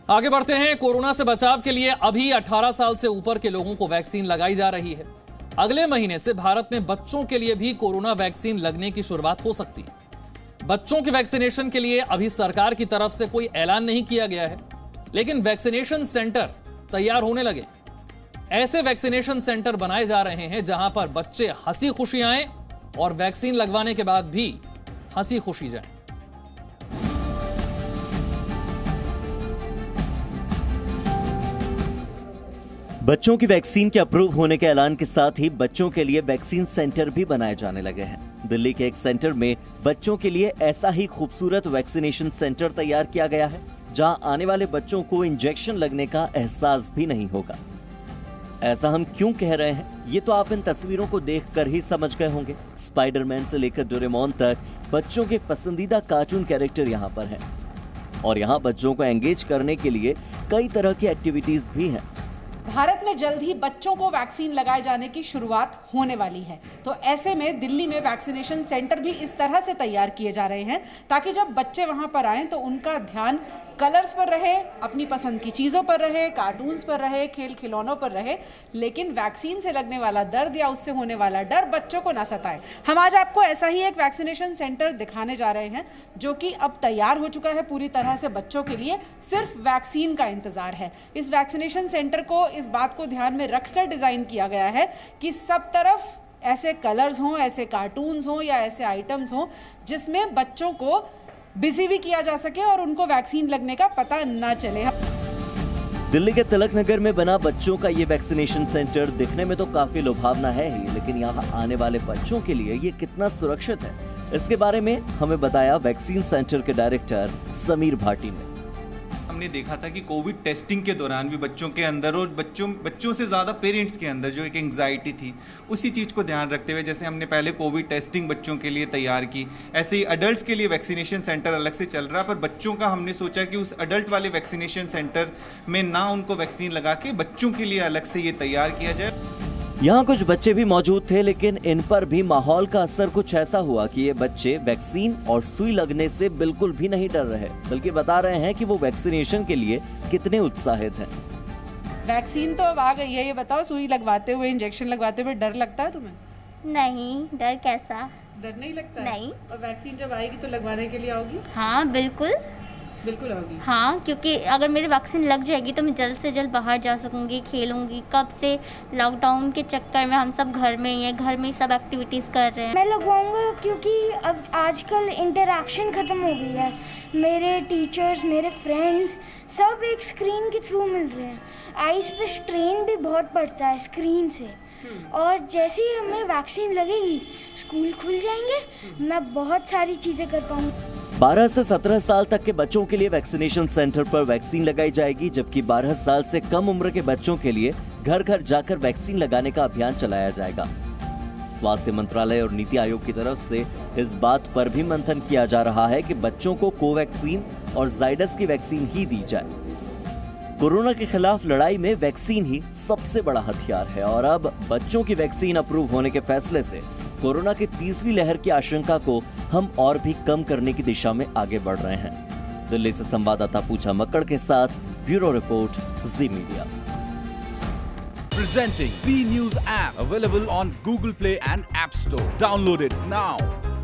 आगे बढ़ते हैं। कोरोना से बचाव के लिए अभी 18 साल से ऊपर के लोगों को वैक्सीन लगाई जा रही है। अगले महीने से भारत में बच्चों के लिए भी कोरोना वैक्सीन लगने की शुरुआत हो सकती है। बच्चों के वैक्सीनेशन के लिए अभी सरकार की तरफ से कोई ऐलान नहीं किया गया है, लेकिन वैक्सीनेशन सेंटर तैयार होने लगे। ऐसे वैक्सीनेशन सेंटर बनाए जा रहे हैं जहां पर बच्चे हंसी खुशी आए और वैक्सीन लगवाने के बाद भी हंसी खुशी जाए। बच्चों की वैक्सीन के अप्रूव होने के ऐलान के साथ ही बच्चों के लिए वैक्सीन सेंटर भी बनाए जाने लगे हैं। दिल्ली के एक सेंटर में बच्चों के लिए ऐसा ही खूबसूरत वैक्सीनेशन सेंटर तैयार किया गया है, जहां आने वाले बच्चों को इंजेक्शन लगने का एहसास भी नहीं होगा। ऐसा हम क्यों कह रहे हैं, ये तो आप इन तस्वीरों को देखकर ही समझ गए होंगे। स्पाइडरमैन से लेकर डोरेमोन तक बच्चों के पसंदीदा कार्टून कैरेक्टर यहाँ पर हैं। और यहाँ बच्चों को एंगेज करने के लिए कई तरह की एक्टिविटीज भी हैं। भारत में जल्द ही बच्चों को वैक्सीन लगाए जाने की शुरुआत होने वाली है, तो ऐसे में दिल्ली में वैक्सीनेशन सेंटर भी इस तरह से तैयार किए जा रहे हैं ताकि जब बच्चे वहां पर आएं तो उनका ध्यान कलर्स पर रहे, अपनी पसंद की चीज़ों पर रहे, कार्टून्स पर रहे, खेल खिलौनों पर रहे, लेकिन वैक्सीन से लगने वाला दर्द या उससे होने वाला डर बच्चों को ना सताए। हम आज आपको ऐसा ही एक वैक्सीनेशन सेंटर दिखाने जा रहे हैं जो कि अब तैयार हो चुका है पूरी तरह से बच्चों के लिए। सिर्फ वैक्सीन का इंतजार है। इस वैक्सीनेशन सेंटर को इस बात को ध्यान में रखकर डिज़ाइन किया गया है कि सब तरफ ऐसे कलर्स हों, ऐसे कार्टून्स हों या ऐसे आइटम्स हों जिसमें बच्चों को बिजी भी किया जा सके और उनको वैक्सीन लगने का पता न चले। दिल्ली के तिलक नगर में बना बच्चों का ये वैक्सीनेशन सेंटर दिखने में तो काफी लुभावना है ही, लेकिन यहाँ आने वाले बच्चों के लिए ये कितना सुरक्षित है, इसके बारे में हमें बताया वैक्सीन सेंटर के डायरेक्टर समीर भाटी ने। हमने देखा था कि कोविड टेस्टिंग के दौरान भी बच्चों के अंदर और बच्चों से ज़्यादा पेरेंट्स के अंदर जो एक एंग्जाइटी थी, उसी चीज़ को ध्यान रखते हुए जैसे हमने पहले कोविड टेस्टिंग बच्चों के लिए तैयार की, ऐसे ही अडल्ट्स के लिए वैक्सीनेशन सेंटर अलग से चल रहा है। पर बच्चों का हमने सोचा कि उस अडल्ट वाले वैक्सीनेशन सेंटर में ना उनको वैक्सीन लगा के बच्चों के लिए अलग से ये तैयार किया जाए। यहाँ कुछ बच्चे भी मौजूद थे, लेकिन इन पर भी माहौल का असर कुछ ऐसा हुआ कि ये बच्चे वैक्सीन और सुई लगने से बिल्कुल भी नहीं डर रहे, बल्कि बता रहे हैं कि वो वैक्सीनेशन के लिए कितने उत्साहित हैं। वैक्सीन तो अब आ गई है, ये बताओ सुई लगवाते हुए, इंजेक्शन लगवाते हुए डर लगता है तुम्हें? नहीं, डर कैसा? डर नहीं लगता? नहीं। और वैक्सीन जब आएगी तो लगवाने के लिए आओगी? हाँ बिल्कुल आओगी। हाँ, क्योंकि अगर मेरी वैक्सीन लग जाएगी तो मैं जल्द से जल्द बाहर जा सकूंगी, खेलूंगी। कब से लॉकडाउन के चक्कर में हम सब घर में ही हैं, घर में ही सब एक्टिविटीज़ कर रहे हैं। मैं लगवाऊंगा क्योंकि अब आजकल इंटरेक्शन ख़त्म हो गई है। मेरे टीचर्स, मेरे फ्रेंड्स सब एक स्क्रीन के थ्रू मिल रहे हैं। आइज़ पे स्ट्रेन भी बहुत पड़ता है स्क्रीन से। और जैसे ही हमें वैक्सीन लगेगी, स्कूल खुल जाएंगे, मैं बहुत सारी चीज़ें कर पाऊंगी। 12 से 17 साल तक के बच्चों के लिए वैक्सीनेशन सेंटर पर वैक्सीन लगाई जाएगी, जबकि 12 साल से कम उम्र के बच्चों के लिए घर घर जाकर वैक्सीन लगाने का अभियान चलाया जाएगा। स्वास्थ्य मंत्रालय और नीति आयोग की तरफ से इस बात पर भी मंथन किया जा रहा है कि बच्चों को कोवैक्सीन और जाइडस की वैक्सीन ही दी जाए। कोरोना के खिलाफ लड़ाई में वैक्सीन ही सबसे बड़ा हथियार है और अब बच्चों की वैक्सीन अप्रूव होने के फैसले से कोरोना की तीसरी लहर की आशंका को हम और भी कम करने की दिशा में आगे बढ़ रहे हैं। दिल्ली से संवाददाता पूजा मक्कड़ के साथ bureau report, ji media. Presenting B News app available on Google Play and App Store. Download it now.